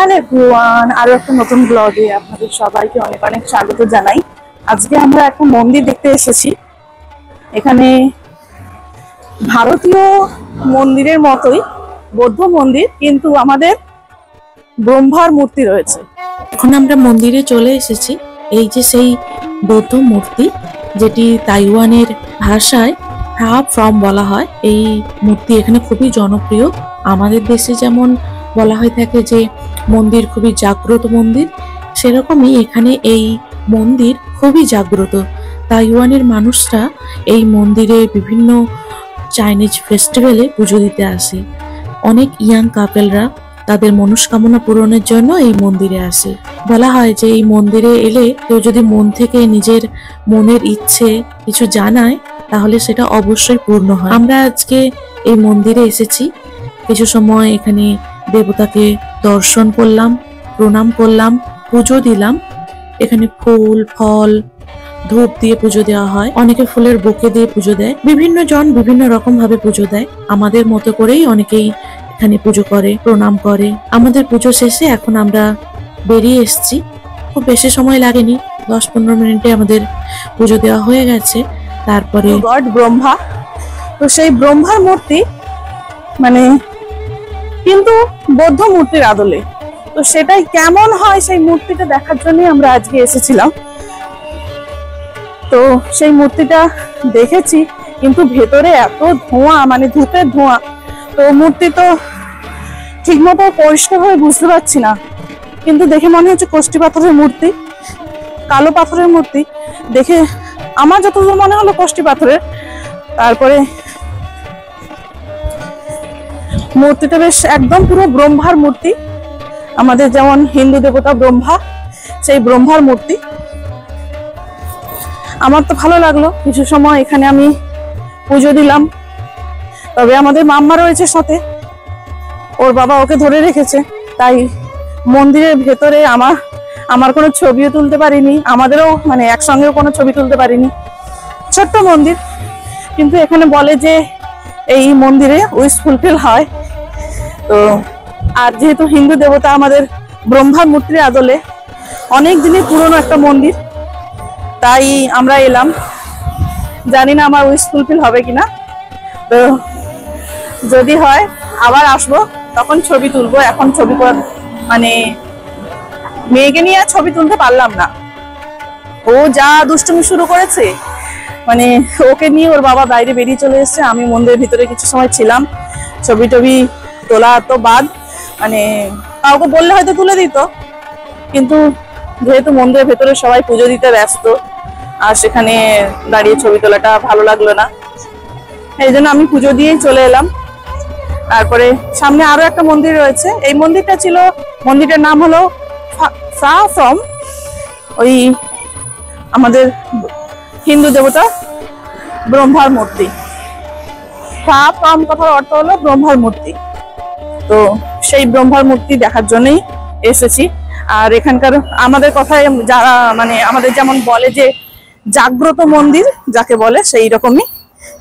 Hello everyone, আরো একটা নতুন ব্লগে আপনাদের সবাইকে অনেক অনেক স্বাগত জানাই। আজকে আমরা একটা মন্দির দেখতে এসেছি। এখানে ভারতীয় মন্দিরের মতোই বৌদ্ধ মন্দির, কিন্তু আমাদের ব্রহ্মার মূর্তি রয়েছে। এখন আমরা মন্দিরে চলে এসেছি। এই যে সেই বৌদ্ধ মূর্তি, যেটি তাইওয়ানের ভাষায় হাফ ফ্রম বলা হয়। এই মূর্তি এখানে খুবই জনপ্রিয়। আমাদের দেশে যেমন বলা হয়ে থাকে যে মন্দির খুবই জাগ্রত মন্দির, সেরকমই এখানে এই মন্দির খুবই জাগ্রত। তাইওয়ানের মানুষরা এই মন্দিরে বিভিন্ন চাইনিজ ফেস্টিভ্যালে পুজো দিতে আসে। অনেক ইয়াং কাপেলরা তাদের মনস্কামনা পূরণের জন্য এই মন্দিরে আসে। বলা হয় যে এই মন্দিরে এলে কেউ যদি মন থেকে নিজের মনের ইচ্ছে কিছু জানায়, তাহলে সেটা অবশ্যই পূর্ণ হয়। আমরা আজকে এই মন্দিরে এসেছি, কিছু সময় এখানে দেবতাকে দর্শন করলাম, প্রণাম করলাম, পুজো দিলাম। এখানে ফুল ফল ধূপ দিয়ে পুজো দেওয়া হয়, অনেকে ফুলের বুকে দিয়ে পুজো দেয়। বিভিন্ন জন বিভিন্ন রকম ভাবে পুজো দেয়। আমাদের মতো করেই অনেকেই এখানে পুজো করে, প্রণাম করে। আমাদের পুজো শেষে এখন আমরা বেরিয়ে এসেছি। খুব বেশি সময় লাগেনি, 10-15 মিনিটে আমাদের পুজো দেওয়া হয়ে গেছে। তারপরে গড ব্রহ্মা, তো সেই ব্রহ্মার মূর্তি মানে কিন্তু বৌদ্ধ মূর্তির আদলে। তো সেটাই কেমন হয় সেই মূর্তিটা দেখার জন্য আমরা আজকে এসেছিলাম। তো সেই মূর্তিটা দেখেছি, কিন্তু ভেতরে এত ধোঁয়া, মানে ধূপের ধোঁয়া। তো মূর্তি তো ঠিক মতো পরিষ্কার ভাবে বুঝতে পারছি না, কিন্তু দেখে মনে হচ্ছে কষ্টি পাথরের মূর্তি, কালো পাথরের মূর্তি। দেখে আমার যতদূর মনে হলো কষ্টি পাথরের। তারপরে মূর্তিটা বেশ একদম পুরো ব্রহ্মার মূর্তি, আমাদের যেমন হিন্দু দেবতা ব্রহ্মা, সেই ব্রহ্মার মূর্তি। আমার তো ভালো লাগলো। কিছু সময় এখানে আমি পুজো দিলাম। তবে আমাদের মাম্মা রয়েছে সাথে, ওর বাবা ওকে ধরে রেখেছে, তাই মন্দিরের ভেতরে আমার কোনো ছবিও তুলতে পারিনি, আমাদেরও মানে একসঙ্গেও কোনো ছবি তুলতে পারিনি। ছোট্ট মন্দির, কিন্তু এখানে বলে যে এই মন্দিরে উইশ ফুলফিল হয়। তো আর যেহেতু হিন্দু দেবতা আমাদের ব্রহ্মার মূর্তির আদলে, অনেক দিনের পুরনো একটা মন্দির, তাই আমরা এলাম। জানি না আমার উইশ ফুলফিল হবে কিনা, তো যদি হয় আবার আসবো, তখন ছবি তুলবো। এখন ছবি মানে মেয়েকে নিয়ে আর ছবি তুলতে পারলাম না, ও যা দুষ্টুমি শুরু করেছে। মানে ওকে নিয়ে ওর বাবা বাইরে বেরিয়ে চলে এসেছে, আমি মন্দিরের ভিতরে কিছু সময় ছিলাম। ছবি টবি তোলা তো বাদ, মানে কাউকে বললে হয়তো তুলে দিত, কিন্তু যেহেতু মন্দিরের ভেতরে সবাই পুজো দিতে ব্যস্ত, আর সেখানে দাঁড়িয়ে ছবি তোলাটা ভালো লাগলো না, এই জন্য আমি পুজো দিয়েই চলে এলাম। তারপরে সামনে আরো একটা মন্দির রয়েছে। এই মন্দিরটা ছিল, মন্দিরটার নাম হলো ফা ফ্রম, ওই আমাদের হিন্দু দেবতা ব্রহ্মার মূর্তি। ফা ফ্রম কথার অর্থ হলো ব্রহ্মার মূর্তি। তো সেই ব্রহ্মার মূর্তি দেখার জন্যই এসেছি। আর এখানকার আমাদের কথায় যারা মানে আমাদের যেমন বলে যে জাগ্রত মন্দির যাকে বলে, সেই রকমই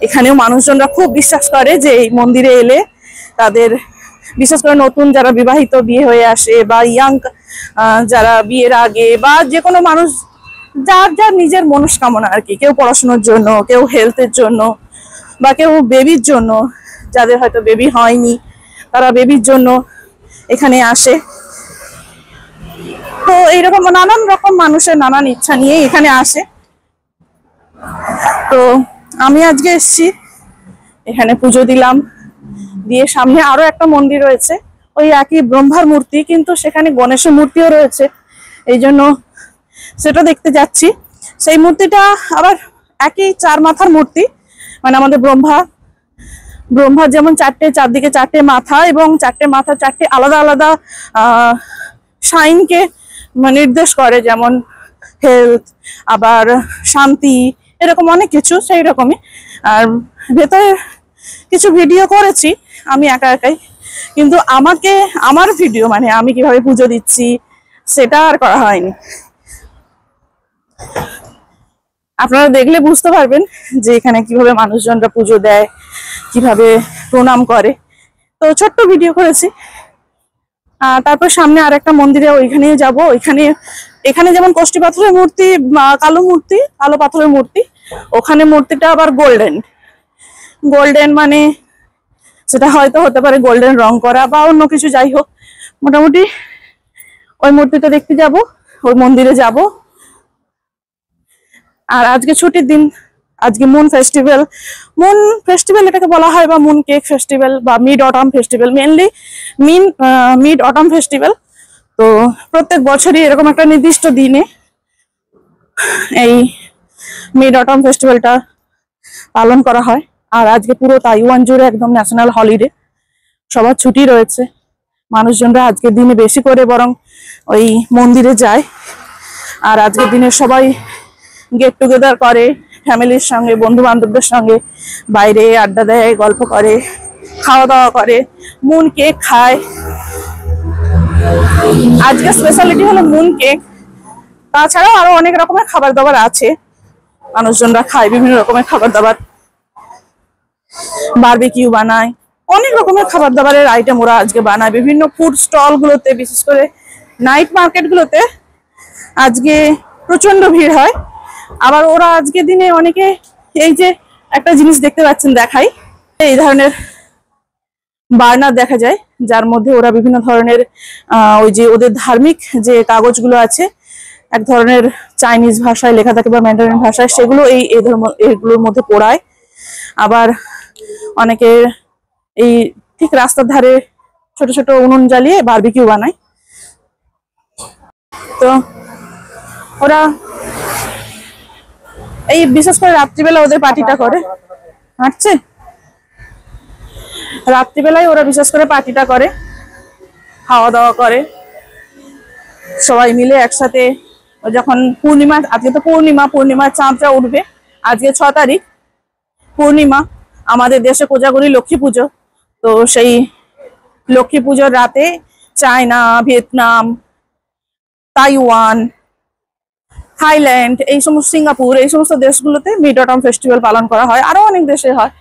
এখানেও মানুষজনরা খুব বিশ্বাস করে যে এই মন্দিরে এলে তাদের, বিশেষ করে নতুন যারা বিবাহিত বিয়ে হয়ে আসে, বা ইয়াং যারা বিয়ের আগে, বা যে কোনো মানুষ যার যার নিজের মনস্কামনা আর কি, কেউ পড়াশোনার জন্য, কেউ হেলথের জন্য, বা কেউ বেবির জন্য, যাদের হয়তো বেবি হয়নি তারা বেবির জন্য এখানে আসে। তো এইরকম নানান রকম মানুষের নানান ইচ্ছা নিয়ে এখানে আসে। তো আমি আজকে এসেছি, এখানে পুজো দিলাম, দিয়ে সামনে আরো একটা মন্দির রয়েছে, ওই একই ব্রহ্মার মূর্তি, কিন্তু সেখানে গণেশের মূর্তিও রয়েছে, এই জন্য সেটা দেখতে যাচ্ছি। সেই মূর্তিটা আবার একই 4 মাথার মূর্তি, মানে আমাদের ব্রহ্মার যেমন চারদিকে 4টে মাথা, এবং 4টে মাথা 4টে আলাদা আলাদা সাইনকে নির্দেশ করে, যেমন হেলথ, আবার শান্তি, এরকম অনেক কিছু সেই রকমই। আর ভেতরে কিছু ভিডিও করেছি আমি একা একাই, কিন্তু আমার ভিডিও মানে আমি কিভাবে পুজো দিচ্ছি সেটা আর করা হয়নি। আপনারা দেখলে বুঝতে পারবেন যে এখানে কিভাবে মানুষজনরা পুজো দেয়, কিভাবে প্রণাম করে। তো ছোট্ট ভিডিও করেছি, তারপর সামনে আর একটা মন্দিরে, ওইখানে যাব। এখানে যেমন কষ্টি পাথরের মূর্তি, কালো পাথরের মূর্তি, ওখানে মূর্তিটা আবার গোল্ডেন। গোল্ডেন মানে সেটা হয়তো হতে পারে গোল্ডেন রং করা বা অন্য কিছু, যাই হোক মোটামুটি ওই মূর্তিটা দেখতে যাব, ওই মন্দিরে যাব। আর আজকে ছুটির দিন, আজকে মুন ফেস্টিভ্যাল এটাকে বলা হয়, বা মুন কেক ফেস্টিভ্যাল বা mid autumn festival, mainly mid autumn festival. তো প্রত্যেক বছরই এরকম একটা নির্দিষ্ট দিনে এই মিড অটাম ফেস্টিভ্যালটা পালন করা হয়। আর আজকে পুরো তাইওয়ান জুড়ে একদম ন্যাশনাল হলিডে, সবার ছুটি রয়েছে। মানুষজনরা আজকের দিনে বেশি করে বরং ওই মন্দিরে যায়। আর আজকের দিনে সবাই গেট টুগেদার করে ফ্যামিলির সঙ্গে, বন্ধু বান্ধবদের সঙ্গে, বাইরে আড্ডা দেয়, গল্প করে, খাওয়া দাওয়া করে, মুন কেক খায়। আজকে স্পেশালিটি হলো মুন কেক। তাছাড়াও আরো অনেক রকমের খাবার দাবার আছে, মানুষজনরা খায় বিভিন্ন রকমের খাবার দাবার, বারবিকিউ বানায়, অনেক রকমের খাবার দাবারের আইটেম ওরা আজকে বানায়। বিভিন্ন ফুড স্টল গুলোতে, বিশেষ করে নাইট মার্কেট গুলোতে আজকে প্রচন্ড ভিড় হয়। আবার ওরা আজকের দিনে অনেকে, এই যে একটা জিনিস দেখতে পাচ্ছেন, দেখাই, এই ধরনের বার্নার দেখা যায়, যার মধ্যে ওরা বিভিন্ন ধরনের ওই যে ওদের ধার্মিক যে কাগজগুলো আছে, এক ধরনের চাইনিজ ভাষায় লেখা থাকে বা ম্যান্ডারিন ভাষায়, সেগুলো এইগুলোর মধ্যে পোড়ায়। আবার অনেকে এই ঠিক রাস্তার ধারে ছোট ছোট উনুন জ্বালিয়ে বারবিকিউ বানায়। তো ওরা এই বিশেষ করে রাত্রিবেলা ওদের পার্টিটা করে, হাঁটছে, রাত্রিবেলায় ওরা বিশেষ করে পার্টিটা করে, খাওয়া দাওয়া করে সবাই মিলে একসাথে। যখন পূর্ণিমা, আজকে তো পূর্ণিমার চাঁদটা উঠবে, আজকে 6 তারিখ পূর্ণিমা। আমাদের দেশে কোজাগরি লক্ষ্মী পুজো, তো সেই লক্ষ্মী পুজোর রাতে চায়না, ভিয়েতনাম, তাইওয়ান, থাইল্যান্ড, এই সমস্ত, সিঙ্গাপুর, এই সমস্ত দেশগুলোতে মিড অটাম ফেস্টিভ্যাল পালন করা হয়। আরো অনেক দেশে হয়।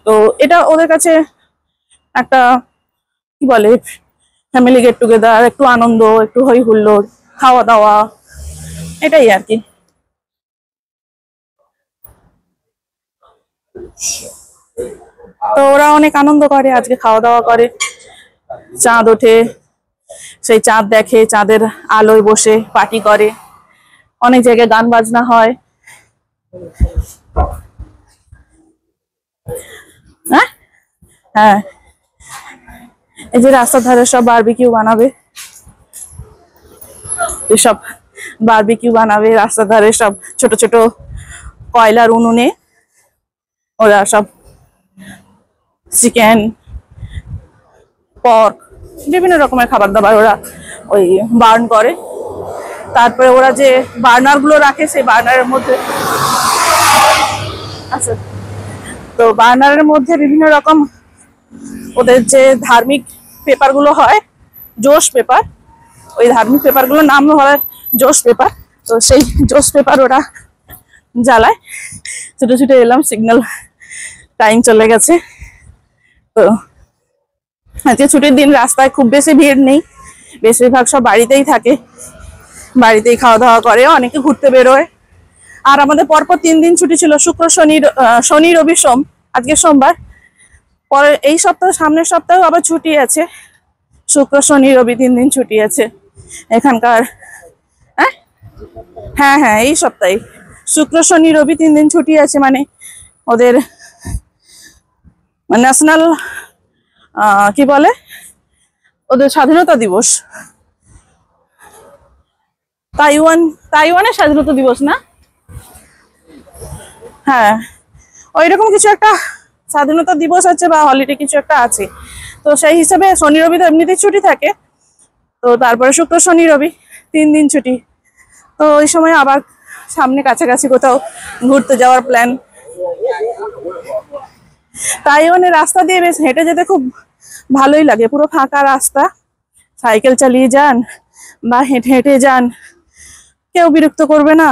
তো এটা ওদের কাছে একটা কি বলে, ফ্যামিলি গেট টুগেদার, একটু আনন্দ, একটু হই হুল্লোড়, খাওয়া দাওয়া, এটাই আর কি। তো ওরা অনেক আনন্দ করে, আজকে খাওয়া দাওয়া করে, চাঁদ ওঠে, সেই চাঁদ দেখে, চাঁদের আলোয় বসে পার্টি করে, অনেক জায়গায় গান বাজনা হয়। হ্যাঁ হ্যাঁ, এই যে রাস্তার ধারে সব বারবিকিউ বানাবে, এসব বারবিকিউ বানাবে রাস্তার ধারে, সব ছোট ছোট কয়লার উনুনে ওরা সব চিকেন, পর্ক, বিভিন্ন রকমের খাবার দাবার ওরা ওই বার্ন করে। তারপরে ওরা যে বার্নার গুলো রাখে, সেই বার্নারের মধ্যে আচ্ছা, তো বার্নারের মধ্যে বিভিন্ন রকম ওদের যে ধার্মিক পেপার গুলো হয়, জোশ পেপার, ওই ধার্মিক পেপার গুলোর নাম হয় জোশ পেপার। তো সেই জোশ পেপার ওরা জ্বালায়। ছুটে ছুটে এলাম, সিগন্যাল টাইম চলে গেছে। তো আজকে ছুটির দিন, রাস্তায় খুব বেশি ভিড় নেই, বেশিরভাগ সব বাড়িতেই থাকে, বাড়িতেই খাওয়া দাওয়া করে, অনেকে ঘুরতে বেরোয়। আর আমাদের পরপর 3 দিন ছুটি ছিল, শুক্র শনি রবি সোম, আজকে সোমবার। পরে এই সপ্তাহ, সামনের সপ্তাহে আবার ছুটি আছে, শুক্র শনি রবি 3 দিন ছুটি আছে এখানকার। হ্যাঁ হ্যাঁ, এই সপ্তাহে শুক্র শনি রবি 3 দিন ছুটি আছে, মানে ওদের ন্যাশনাল কি বলে, ওদের স্বাধীনতা দিবস, তাইওয়ানের স্বাধীনতা দিবস না, হ্যাঁ ওইরকম কিছু একটা স্বাধীনতা দিবস আছে বা হলিডে কিছু একটা আছে। তো সেই হিসাবে শনি রবি তো এমনিতেই ছুটি থাকে, তো তারপরে শুক্র শনি রবি 3 দিন ছুটি। তো ওই সময় আবার সামনে কাছাকাছি কোথাও ঘুরতে যাওয়ার প্ল্যান। তাইওয়ানের রাস্তা দিয়ে বেশ হেঁটে যেতে খুব ভালোই লাগে, পুরো ফাঁকা রাস্তা, সাইকেল চালিয়ে যান বা হেঁটে হেঁটে যান, কেউ বিরক্ত করবে না,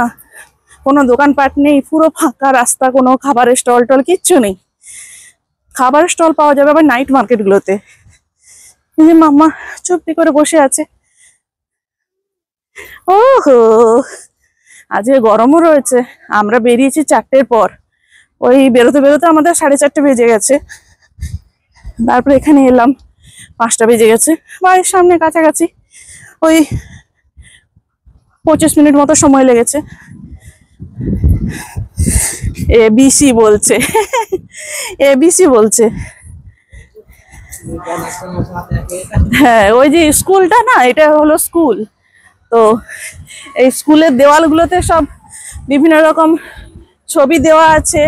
কোনো দোকানপাট নেই, পুরো ফাঁকা রাস্তা, কোনো খাবারের স্টল কিচ্ছু নেই। খাবারের স্টল পাওয়া যাবে আবার নাইট মার্কেট গুলোতে, এই যে মাম্মা চুপটি করে বসে আছে। ওহো, আজকে গরমও রয়েছে। আমরা বেরিয়েছি 4টের পর, ওই বেরোতে বেরোতে আমাদের 4:30 বেজে গেছে। তারপরে এখানে এলাম 5টা বেজে গেছে। বাড়ির সামনে কাছাকাছি ওই 25 মিনিট মতো সময় লেগেছে। এবিসি বলছে, এবিসি বলছে। হ্যাঁ, ওই যে স্কুলটা না, এটা হলো স্কুল। তো এই স্কুলের দেওয়ালগুলোতে সব বিভিন্ন রকম ছবি দেওয়া আছে,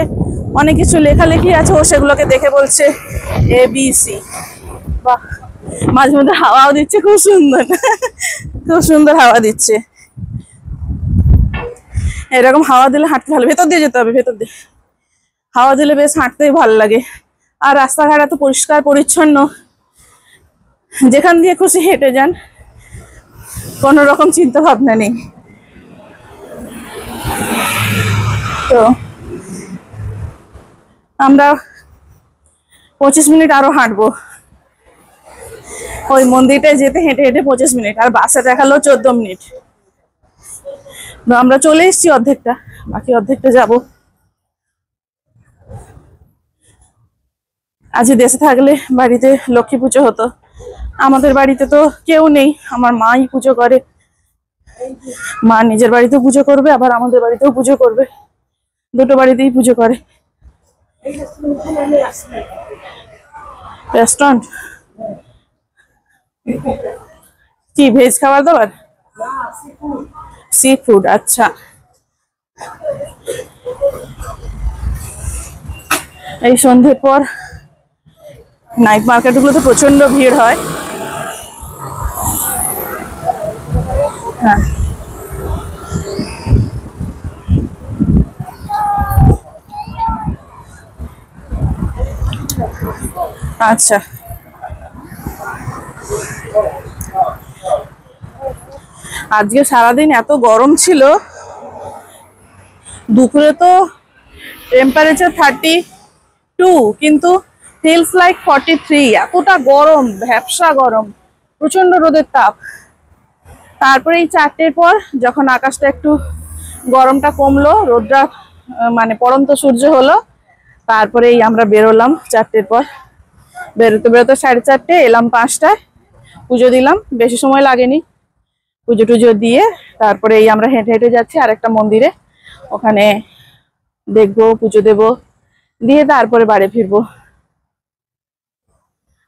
অনেক কিছু লেখালেখি আছে। ও সেগুলোকে দেখে বলছে এবিসি। বাহ, মাঝে মধ্যে হাওয়াও দিচ্ছে, খুব সুন্দর, খুব সুন্দর হাওয়া দিচ্ছে। এরকম হাওয়া দিলে হাঁটতে ভালো। ভেতর দিয়ে যেতে হবে, ভেতর দিয়ে হাওয়া দিলে বেশ হাঁটতেই ভালো লাগে। আর রাস্তাঘাট এত পরিষ্কার পরিচ্ছন্ন, যেখান দিয়ে খুশি হেঁটে যান, কোনো রকম চিন্তা ভাবনা নেই। তো আমরা 25 মিনিট আরো হাঁটবো। ওই মন্দিরটায় যেতে হেঁটে হেঁটে 25 মিনিট, আর বাসে দেখালো 14 মিনিট। তো আমরা চলে এসেছি অর্ধেকটা, বাকি অর্ধেকটা যাব। আজ দেশে থাকলে বাড়িতে লক্ষ্মী পুজো হতো। আমাদের বাড়িতে তো কেউ নেই, আমার মাই পুজো করে। মা নিজের বাড়িতেও পুজো করবে, আবার আমাদের বাড়িতেও পুজো করবে, দুটো বাড়িতেই পুজো করে। রেস্টুরেন্ট কি ভেজ খাবার দাবার? সি ফুড, আচ্ছা। এই সন্ধ্যের পর নাইট মার্কেটগুলোতে প্রচন্ড ভিড় হয়। হ্যাঁ, আচ্ছা। আজকে সারাদিন এত গরম ছিল, দুপুরে তো টেম্পারেচার 32, কিন্তু ফিলস লাইক 43। এতটা গরম, ভ্যাপসা গরম, প্রচন্ড রোদের তাপ। তারপরে এই 4টের পর যখন আকাশটা একটু গরমটা কমলো, রোদটা মানে পড়ন্ত সূর্য হলো, তারপরেই আমরা বেরোলাম 4টের পর। বেরোতে বেরোতে 4:30, এলাম 5টায়। পুজো দিলাম, বেশি সময় লাগেনি। পুজো টুজো দিয়ে তারপরে এই আমরা হেঁটে হেঁটে যাচ্ছি আরেকটা মন্দিরে, ওখানে দেখবো, পুজো দেবো, দিয়ে তারপরে বাড়ি ফিরবো।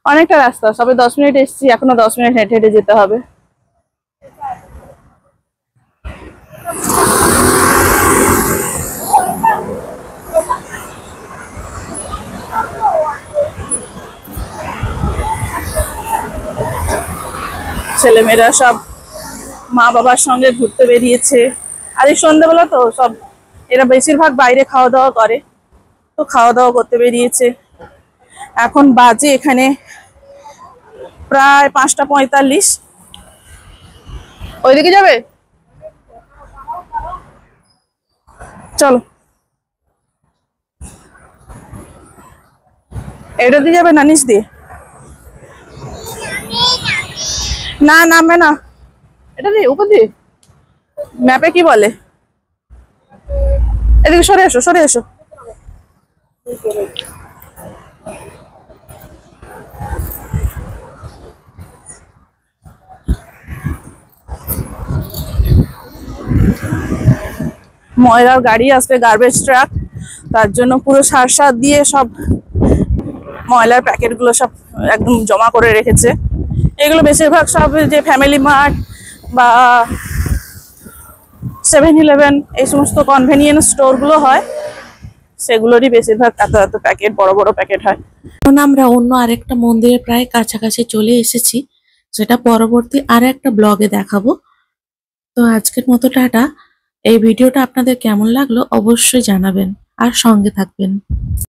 অনেকটা রাস্তা, সবে 10 মিনিট এসেছি, এখনো 10 মিনিট হেঁটে হেঁটে যেতে হবে। ছেলেমেয়েরা সব মা বাবার সঙ্গে ঘুরতে বেরিয়েছে। আর এই সন্ধ্যেবেলা তো সব এরা বেশিরভাগ বাইরে খাওয়া দাওয়া করে, তো খাওয়া দাওয়া করতে বেরিয়েছে। এখন বাজে এখানে প্রায় 5টা 45। ওইদিকে যাবে, চলো। এটা দিয়ে যাবে না, নিচ দিয়ে? না, নামবে না। এটা দিয়ে, উপর দিয়ে। ম্যাপে কি বলে? এদিকে সরে এসো, সরে এসো। ময়লার গাড়ি আসবে, গার্বেজ ট্রাক, তার জন্য পুরো সার দিয়ে সব ময়লার প্যাকেটগুলো সব একদম জমা করে রেখেছে। এগুলো বেশিরভাগ সব যে ফ্যামিলি মার্ট বা 7-11 এই সমস্ত কনভেনিয়েন্স স্টোরগুলো হয়, সেগুলোরই বেশিরভাগ এত এত প্যাকেট, বড় বড় প্যাকেট হয়। এখন আমরা অন্য আরেকটা মন্দিরের প্রায় কাছাকাছি চলে এসেছি, যেটা পরবর্তী আর একটা ব্লগে দেখাবো। তো আজকের মতো টাটা। এই ভিডিওটা আপনাদের কেমন লাগলো অবশ্যই জানাবেন, আর সঙ্গে থাকবেন।